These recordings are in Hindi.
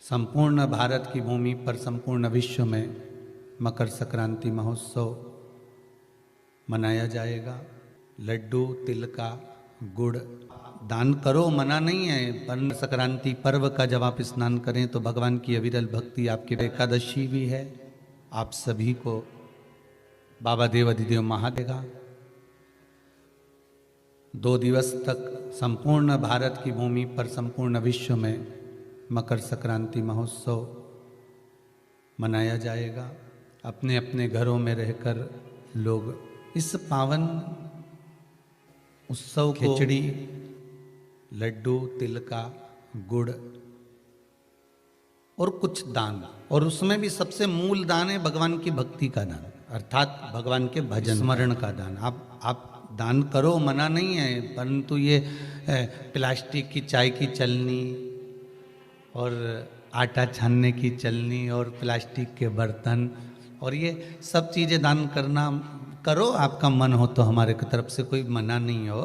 संपूर्ण भारत की भूमि पर संपूर्ण विश्व में मकर संक्रांति महोत्सव मनाया जाएगा। लड्डू, तिल का, गुड़ दान करो, मना नहीं है। पर संक्रांति पर्व का जब आप स्नान करें तो भगवान की अविरल भक्ति आपकी एकादशी भी है। आप सभी को बाबा देव अधिदेव महादेगा 2 दिवस तक संपूर्ण भारत की भूमि पर संपूर्ण विश्व में मकर संक्रांति महोत्सव मनाया जाएगा। अपने अपने घरों में रहकर लोग इस पावन उत्सव को खिचड़ी, लड्डू, तिल का, गुड़ और कुछ दान, और उसमें भी सबसे मूल दान है भगवान की भक्ति का दान, अर्थात भगवान के भजन स्मरण का दान। आप दान करो, मना नहीं है, परंतु ये प्लास्टिक की चाय की चलनी और आटा छानने की चलनी और प्लास्टिक के बर्तन और ये सब चीज़ें दान करना करो, आपका मन हो तो, हमारे की तरफ से कोई मना नहीं हो।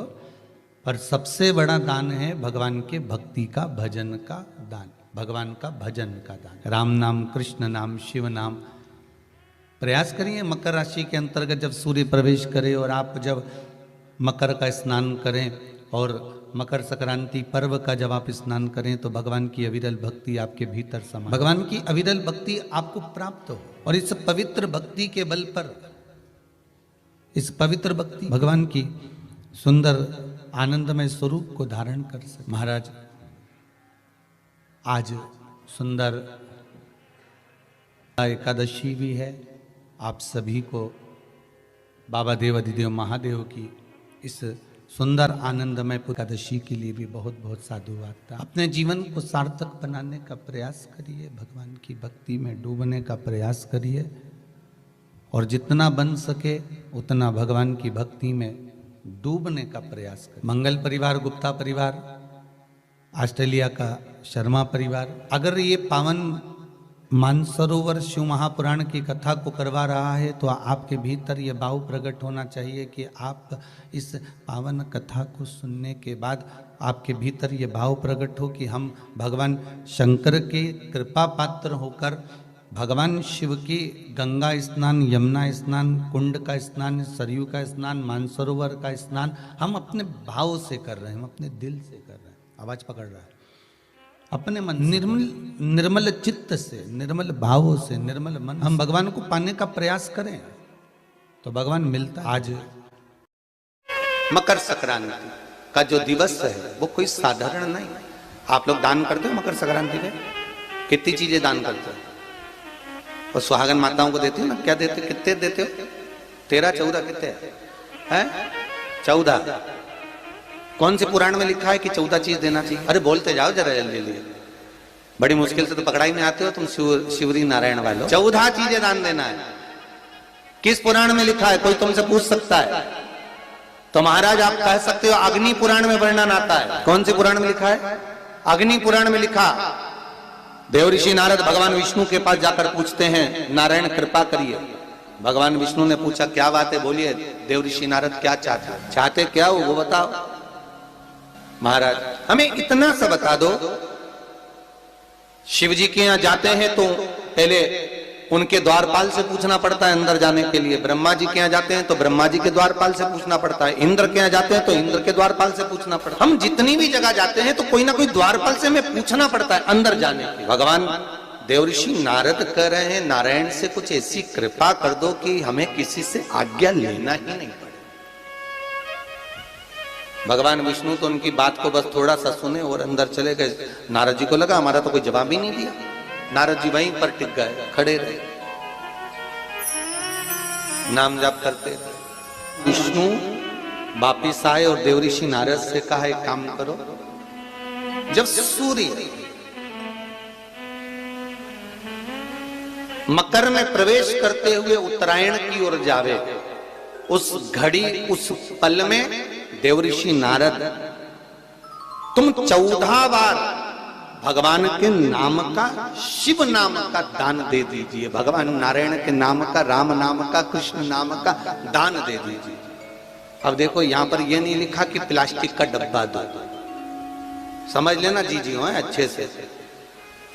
पर सबसे बड़ा दान है भगवान के भक्ति का, भजन का दान, भगवान का भजन का दान। राम नाम, कृष्ण नाम, शिव नाम। प्रयास करिए मकर राशि के अंतर्गत जब सूर्य प्रवेश करे और आप जब मकर का स्नान करें और मकर संक्रांति पर्व का जब आप स्नान करें तो भगवान की अविरल भक्ति आपके भीतर समा, भगवान की अविरल भक्ति आपको प्राप्त हो। और इस पवित्र भक्ति के बल पर, इस पवित्र भक्ति भगवान की सुंदर आनंदमय स्वरूप को धारण कर सके। महाराज आज सुंदर एकादशी भी है। आप सभी को बाबा देव अधिदेव महादेव की इस सुंदर आनंदमय एकादशी के लिए भी बहुत बहुत साधुवाद। अपने जीवन को सार्थक बनाने का प्रयास करिए, भगवान की भक्ति में डूबने का प्रयास करिए और जितना बन सके उतना भगवान की भक्ति में डूबने का प्रयास करिए। मंगल परिवार, गुप्ता परिवार, ऑस्ट्रेलिया का शर्मा परिवार अगर ये पावन मानसरोवर शिव महापुराण की कथा को करवा रहा है तो आपके भीतर ये भाव प्रकट होना चाहिए कि आप इस पावन कथा को सुनने के बाद आपके भीतर ये भाव प्रकट हो कि हम भगवान शंकर के कृपा पात्र होकर भगवान शिव की गंगा स्नान, यमुना स्नान, कुंड का स्नान, सरयू का स्नान, मानसरोवर का स्नान हम अपने भाव से कर रहे हैं, हम अपने दिल से कर रहे हैं। आवाज पकड़ रहा है, अपने मन निर्मल चित्त से, निर्मल भावों से, निर्मल मन हम भगवान को पाने का प्रयास करें तो भगवान मिलता है। आज मकर संक्रांति का जो दिवस है वो कोई साधारण नहीं। आप लोग दान करते हो मकर संक्रांति पे? कितनी चीजें दान करते हो? और सुहागन माताओं को देते हो ना? क्या देते, कितने देते हो? 13, 14 कितने हैं? 14। कौन से पुराण में लिखा है कि 14 चीज देना चाहिए? अरे बोलते जाओ जरा जल्दी जल्दी, बड़ी मुश्किल से तो पकड़ाई में आते हो तुम शिवरी नारायण वालों। 14 चीजें दान देना है। किस पुराण में लिखा है? कोई तुमसे पूछ सकता है तो महाराज आप कह सकते हो अग्नि पुराण में वर्णन आता है। कौन से पुराण में लिखा है? अग्नि पुराण में लिखा। देव ऋषि नारद भगवान विष्णु के पास जाकर पूछते हैं, नारायण कृपा करिए। भगवान विष्णु ने पूछा क्या बात है, बोलिए। देव ऋषि नारद क्या चाहते क्या हो वो बताओ। महाराज हमें इतना सा बता दो, शिव जी के यहां जाते हैं तो पहले उनके द्वारपाल से पूछना पड़ता है अंदर जाने के लिए। ब्रह्मा जी के यहां जाते हैं तो ब्रह्मा जी के द्वारपाल से पूछना पड़ता है। इंद्र के यहां जाते हैं तो इंद्र के द्वारपाल से पूछना पड़ता है। हम जितनी भी जगह जाते हैं तो कोई ना कोई द्वारपाल से हमें पूछना पड़ता है अंदर जाने के लिए। भगवान देव ऋषि नारद कह रहे हैं, नारायण से कुछ ऐसी कृपा कर दो कि हमें किसी से आज्ञा लेना ही नहीं पड़े। भगवान विष्णु तो उनकी बात को बस थोड़ा सा सुने और अंदर चले गए। नारद जी को लगा हमारा तो कोई जवाब ही नहीं दिया। नारद जी वहीं पर टिक गए, खड़े रहे, नाम जाप करते। विष्णु वापिस आए और देवऋषि नारद से कहा एक काम करो, जब सूर्य मकर में प्रवेश करते हुए उत्तरायण की ओर जावे, उस घड़ी, उस पल में देवऋषि नारद तुम 14 बार भगवान के नाम का, शिव नाम का दान दे दीजिए। भगवान नारायण के नाम का, राम नाम का, कृष्ण नाम का दान दे दीजिए। अब देखो यहां पर यह नहीं लिखा कि प्लास्टिक का डब्बा दो, समझ लेना जी जी हो अच्छे से,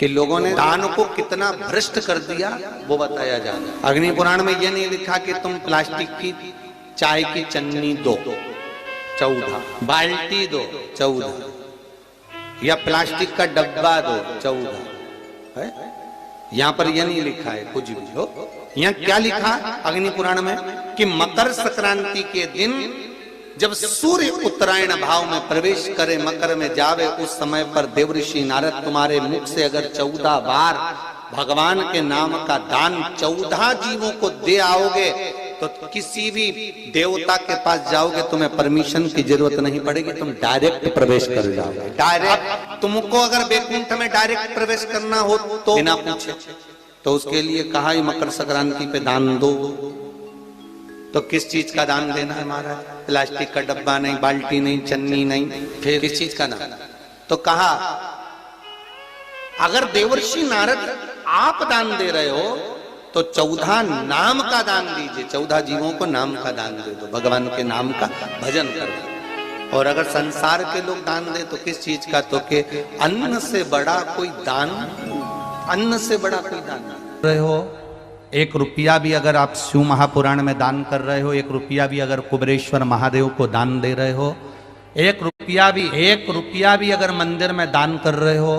कि लोगों ने दान को कितना भ्रष्ट कर दिया वो बताया जा रहा है। अग्नि पुराण में यह नहीं लिखा कि तुम प्लास्टिक की चाय की चन्नी दो 14, बाल्टी दो 14, या प्लास्टिक का डब्बा दो 14 है। यहां पर यह नहीं लिखा है कुछ भी हो। यहां क्या लिखा अग्नि पुराण में कि मकर संक्रांति के दिन जब सूर्य उत्तरायण भाव में प्रवेश करे, मकर में जावे, उस समय पर देवऋषि नारद तुम्हारे मुख से अगर 14 बार भगवान के नाम का दान 14 जीवों को दे आओगे तो किसी भी देवता के पास जाओगे, तुम्हें परमिशन की जरूरत नहीं पड़ेगी, तुम डायरेक्ट प्रवेश कर जाओगे। डायरेक्ट तुमको अगर वैकुंठ में डायरेक्ट प्रवेश करना हो तो बिना पूछे, तो उसके लिए कहा ही मकर संक्रांति पे दान दो। तो किस चीज का दान देना है महाराज? प्लास्टिक का डब्बा नहीं, बाल्टी नहीं, चन्नी नहीं, फिर किस चीज का दान? तो कहा अगर देवर्षि नारद आप दान दे रहे हो तो 14 नाम का दान दीजिए, 14 जीवों को नाम का दान दे दो, भगवान के नाम का भजन करो। और अगर संसार के लोग दान दे तो किस चीज का? तो के अन्न से बड़ा कोई दान, अन्न से बड़ा कोई दान नहीं रहे हो। 1 रुपया भी अगर आप शिव महापुराण में दान कर रहे हो, 1 रुपया भी अगर कुबेरेश्वर महादेव को दान दे रहे हो, 1 रुपया भी अगर मंदिर में दान कर रहे हो,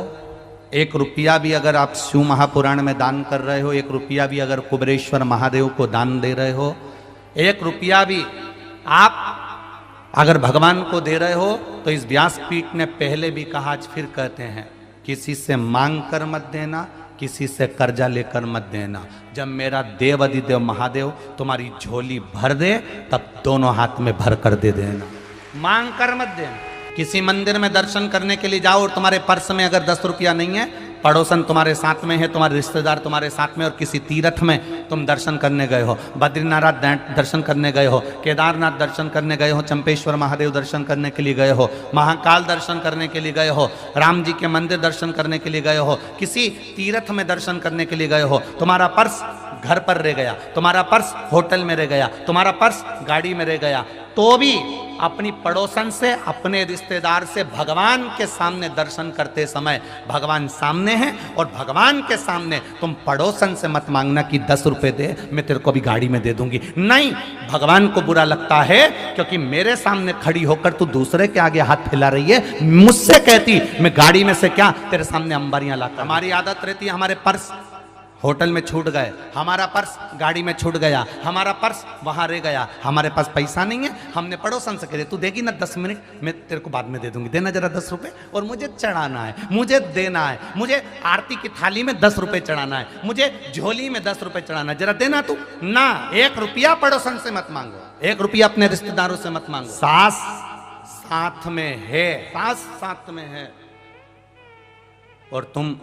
1 रुपया भी अगर आप शिव महापुराण में दान कर रहे हो, 1 रुपया भी अगर कुबेरेश्वर महादेव को दान दे रहे हो, 1 रुपया भी आप अगर भगवान को दे रहे हो, तो इस व्यासपीठ ने पहले भी कहा, आज फिर कहते हैं, किसी से मांग कर मत देना, किसी से कर्जा लेकर मत देना। जब मेरा देव अधिदेव महादेव तुम्हारी झोली भर दे तब दोनों हाथ में भर कर दे देना, मांग कर मत देना। किसी मंदिर में दर्शन करने के लिए जाओ और तुम्हारे पर्स में अगर 10 रुपया नहीं है, पड़ोसन तुम्हारे साथ में है, तुम्हारे रिश्तेदार तुम्हारे साथ में, और किसी तीर्थ में तुम दर्शन करने गए हो, बद्रीनाथ दर्शन करने गए हो, केदारनाथ दर्शन करने गए हो, चंपेश्वर महादेव दर्शन करने के लिए गए हो, महाकाल दर्शन करने के लिए गए हो, राम जी के मंदिर दर्शन करने के लिए गए हो, किसी तीर्थ में दर्शन करने के लिए गए हो, तुम्हारा पर्स घर पर रह गया, तुम्हारा पर्स होटल में रह गया, तुम्हारा पर्स गाड़ी में रह गया, तो भी अपनी पड़ोसन से, अपने रिश्तेदार से भगवान के सामने दर्शन करते समय भगवान सामने है, और भगवान के सामने तुम पड़ोसन से मत मांगना कि 10 रुपए दे, मैं तेरे को भी गाड़ी में दे दूंगी। नहीं, भगवान को बुरा लगता है क्योंकि मेरे सामने खड़ी होकर तू दूसरे के आगे हाथ फैला रही है। मुझसे कहती मैं गाड़ी में से क्या तेरे सामने अंबारियां लाता। हमारी आदत रहती है, हमारे पर्स होटल में छूट गए, हमारा पर्स गाड़ी में छूट गया, हमारा पर्स वहां रह गया, हमारे पास पैसा नहीं है, हमने पड़ोसन से कह तू देगी ना 10 मिनट, मैं तेरे को बाद में दे दूंगी, देना जरा 10 रुपए, और मुझे चढ़ाना है, मुझे देना है, मुझे आरती की थाली में 10 रुपए चढ़ाना है, मुझे झोली में 10 रुपए चढ़ाना है, जरा देना तू ना। 1 रुपया पड़ोसन से मत मांगो, 1 रुपया अपने रिश्तेदारों से मत मांगो। सास साथ में है, सास साथ में है, और तुम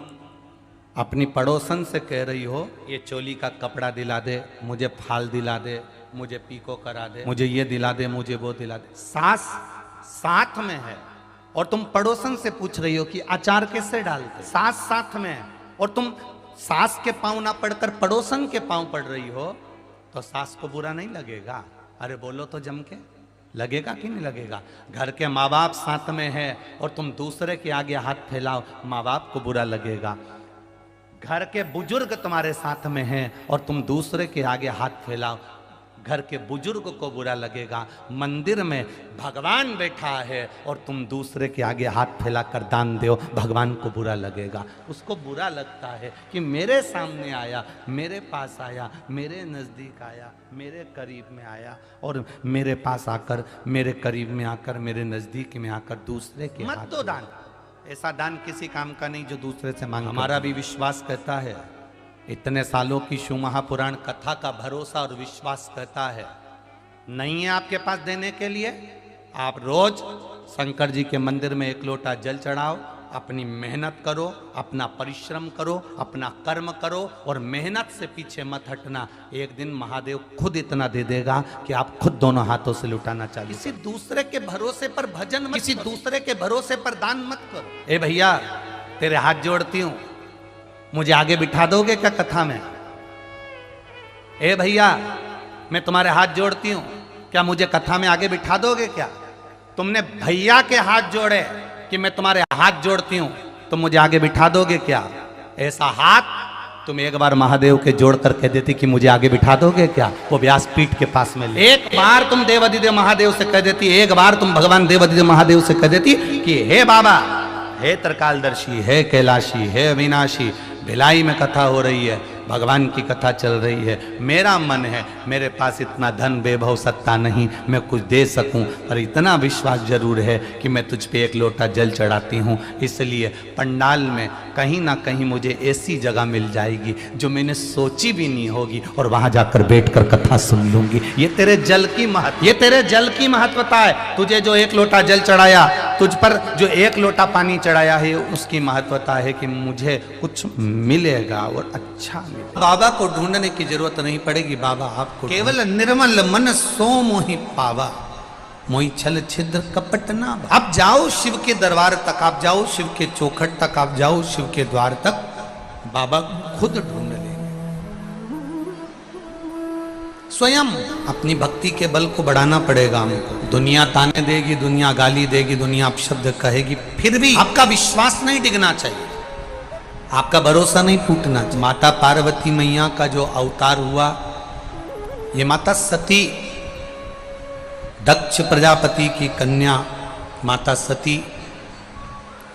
अपनी पड़ोसन से कह रही हो ये चोली का कपड़ा दिला दे, मुझे फाल दिला दे, मुझे पीको करा दे, मुझे ये दिला दे, मुझे वो दिला दे। सास साथ में है और तुम पड़ोसन से पूछ रही हो कि अचार कैसे डालते। सास साथ में है और तुम सास के पांव ना पड़कर पड़ोसन के पांव पड़ रही हो, तो सास को बुरा नहीं लगेगा? अरे बोलो तो जम के, लगेगा कि नहीं लगेगा? घर के माँ बाप साथ में है और तुम दूसरे के आगे हाथ फैलाओ, माँ बाप को बुरा लगेगा। घर के बुजुर्ग तुम्हारे साथ में हैं और तुम दूसरे के आगे हाथ फैलाओ, घर के बुजुर्ग को बुरा लगेगा। मंदिर में भगवान बैठा है और तुम दूसरे के आगे हाथ फैला कर दान दो, भगवान को बुरा लगेगा। उसको बुरा लगता है कि मेरे सामने आया, मेरे पास आया, मेरे नज़दीक आया, मेरे करीब में आया, और मेरे पास आकर, मेरे करीब में आकर, मेरे नज़दीक में आकर दूसरे के मत दो दान। ऐसा दान किसी काम का नहीं जो दूसरे से मांग। हमारा भी विश्वास कहता है, इतने सालों की शिव महापुराण कथा का भरोसा और विश्वास कहता है, नहीं है आपके पास देने के लिए, आप रोज शंकर जी के मंदिर में 1 लोटा जल चढ़ाओ, अपनी मेहनत करो, अपना परिश्रम करो, अपना कर्म करो, और मेहनत से पीछे मत हटना। एक दिन महादेव खुद इतना दे देगा कि आप खुद दोनों हाथों से लुटाना चाहिए। किसी दूसरे के भरोसे पर भजन मत, किसी दूसरे के भरोसे पर दान मत करो। ए भैया, तेरे हाथ जोड़ती हूं, मुझे आगे बिठा दोगे क्या कथा में? ए भैया, मैं तुम्हारे हाथ जोड़ती हूं, क्या मुझे कथा में आगे बिठा दोगे क्या? तुमने भैया के हाथ जोड़े कि मैं तुम्हारे हाथ जोड़ती हूं, तो मुझे आगे बिठा दोगे क्या? ऐसा हाथ तुम एक बार महादेव के जोड़ कर कह देती कि मुझे आगे बिठा दोगे क्या, वो व्यासपीठ के पास में ले। एक बार तुम देवादिदेव महादेव से कह देती, एक बार तुम भगवान देवादिदेव महादेव से कह देती कि हे बाबा, हे त्रिकालदर्शी, हे कैलाशी, हे अविनाशी, भिलाई में कथा हो रही है, भगवान की कथा चल रही है, मेरा मन है, मेरे पास इतना धन वैभव सत्ता नहीं मैं कुछ दे सकूं, पर इतना विश्वास जरूर है कि मैं तुझ पे एक लोटा जल चढ़ाती हूं, इसलिए पंडाल में कहीं ना कहीं मुझे ऐसी जगह मिल जाएगी जो मैंने सोची भी नहीं होगी, और वहां जाकर बैठकर कथा सुन लूंगी। ये तेरे जल की महत्वता है। तुझे जो एक लोटा जल चढ़ाया, तुझ पर जो एक लोटा पानी चढ़ाया है, उसकी महत्वता है कि मुझे कुछ मिलेगा और अच्छा मिलेगा। बाबा को ढूंढने की जरूरत नहीं पड़ेगी, बाबा आपको केवल निर्मल मन सो मोहि पावा, मोहि छल छिद्र कपट ना। आप जाओ शिव के दरबार तक, आप जाओ शिव के चौखट तक, आप जाओ शिव के द्वार तक, बाबा खुद ढूंढ लेंगे। स्वयं अपनी भक्ति के बल को बढ़ाना पड़ेगा हमको। दुनिया ताने देगी, दुनिया गाली देगी, दुनिया अपशब्द कहेगी, फिर भी आपका विश्वास नहीं डिगना चाहिए, आपका भरोसा नहीं टूटना चाहिए। माता पार्वती मैया का जो अवतार हुआ, ये माता सती, दक्ष प्रजापति की कन्या माता सती,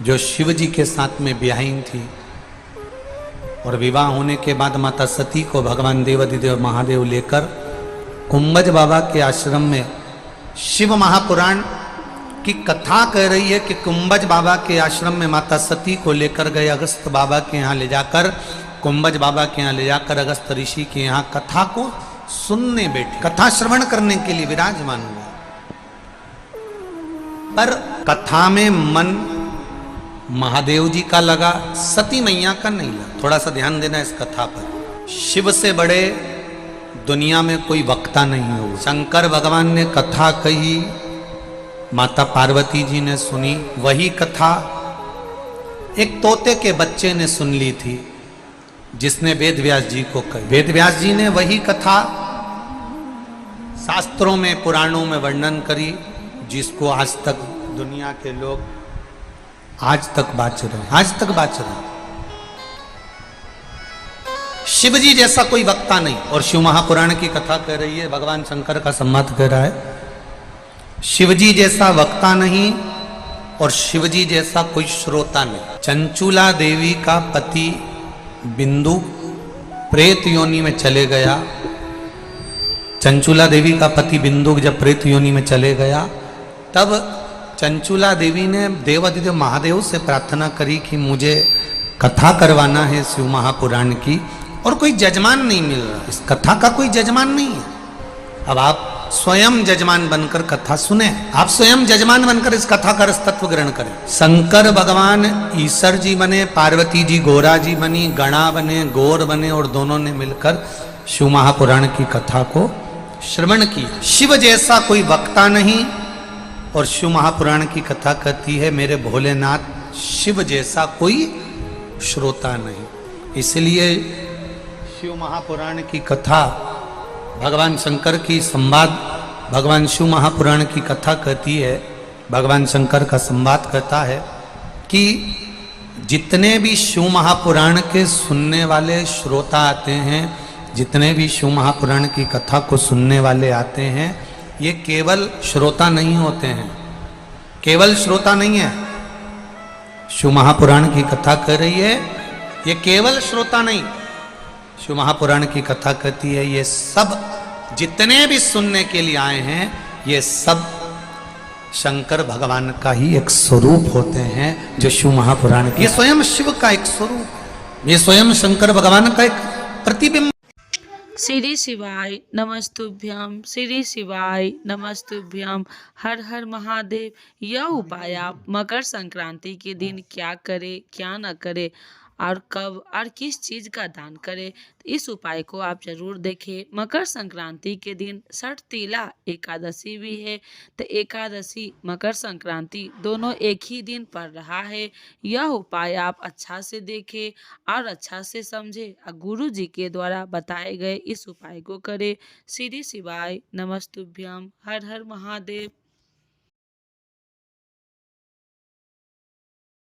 जो शिव जी के साथ में ब्याहीन थी, और विवाह होने के बाद माता सती को भगवान देवादिदेव महादेव लेकर कुंभज बाबा के आश्रम में, शिव महापुराण की कथा कह रही है कि कुंभज बाबा के आश्रम में माता सती को लेकर गए, अगस्त बाबा के यहाँ ले जाकर, कुंभज बाबा के यहाँ ले जाकर अगस्त ऋषि के यहाँ कथा को सुनने बैठे, कथा श्रवण करने के लिए विराजमान हुआ। पर कथा में मन महादेव जी का लगा, सती मैया का नहीं लगा। थोड़ा सा ध्यान देना इस कथा पर। शिव से बड़े दुनिया में कोई वक्ता नहीं हो। शंकर भगवान ने कथा कही, माता पार्वती जी ने सुनी, वही कथा एक तोते के बच्चे ने सुन ली थी, जिसने वेद व्यास जी को कही। वेद व्यास जी ने वही कथा शास्त्रों में, पुराणों में वर्णन करी, जिसको आज तक दुनिया के लोग आज तक बाच रहे। शिव जी जैसा कोई वक्ता नहीं, और शिव महापुराण की कथा कह रही है, भगवान शंकर का संवाद कह रहा है, शिव जी जैसा वक्ता नहीं और शिव जी जैसा कोई श्रोता नहीं। चंचूला देवी का पति बिंदु प्रेत योनि में चले गया। चंचूला देवी का पति बिंदु जब प्रेत योनि में चले गया, तब चंचूला देवी ने देवादिदेव महादेव से प्रार्थना करी कि मुझे कथा करवाना है शिव महापुराण की, और कोई जजमान नहीं मिल रहा, इस कथा का कोई जजमान नहीं है। अब आप स्वयं जजमान बनकर कथा सुने, आप स्वयं जजमान बनकर इस कथा का रसतत्व ग्रहण करें। शंकर भगवान ईश्वर जी बने, पार्वती जी गोरा जी बनी, गणा बने, गौर बने, और दोनों ने मिलकर शिव महापुराण की कथा को श्रवण की। शिव जैसा कोई वक्ता नहीं, और शिव महापुराण की कथा कहती है मेरे भोलेनाथ, शिव जैसा कोई श्रोता नहीं। इसलिए शिव महापुराण की कथा, भगवान शंकर की संवाद, भगवान शिव महापुराण की कथा कहती है, भगवान शंकर का संवाद कहता है कि जितने भी शिव महापुराण के सुनने वाले श्रोता आते हैं, जितने भी शिव महापुराण की कथा को सुनने वाले आते हैं, ये केवल श्रोता नहीं होते हैं, केवल श्रोता नहीं है। शिव महापुराण की कथा कह रही है, ये केवल श्रोता नहीं, शिव महापुराण की कथा कहती है ये सब जितने भी सुनने के लिए आए हैं, ये सब शंकर भगवान का ही एक स्वरूप होते हैं, जो शिव महापुराण की, ये स्वयं शिव का एक स्वरूप, ये स्वयं शंकर भगवान का एक प्रतिबिंब। श्री शिवाय नमस्तुभ्यम, श्री शिवाय नमस्तुभ्यम, हर हर महादेव। यह उपाय आप मकर संक्रांति के दिन क्या करें, क्या न करें, और कब और किस चीज़ का दान करें, इस उपाय को आप जरूर देखें। मकर संक्रांति के दिन षटतिला एकादशी भी है, तो एकादशी मकर संक्रांति दोनों एक ही दिन पड़ रहा है। यह उपाय आप अच्छा से देखें और अच्छा से समझें, और गुरु जी के द्वारा बताए गए इस उपाय को करें। श्री शिवाय नमस्तुभ्यम, हर हर महादेव।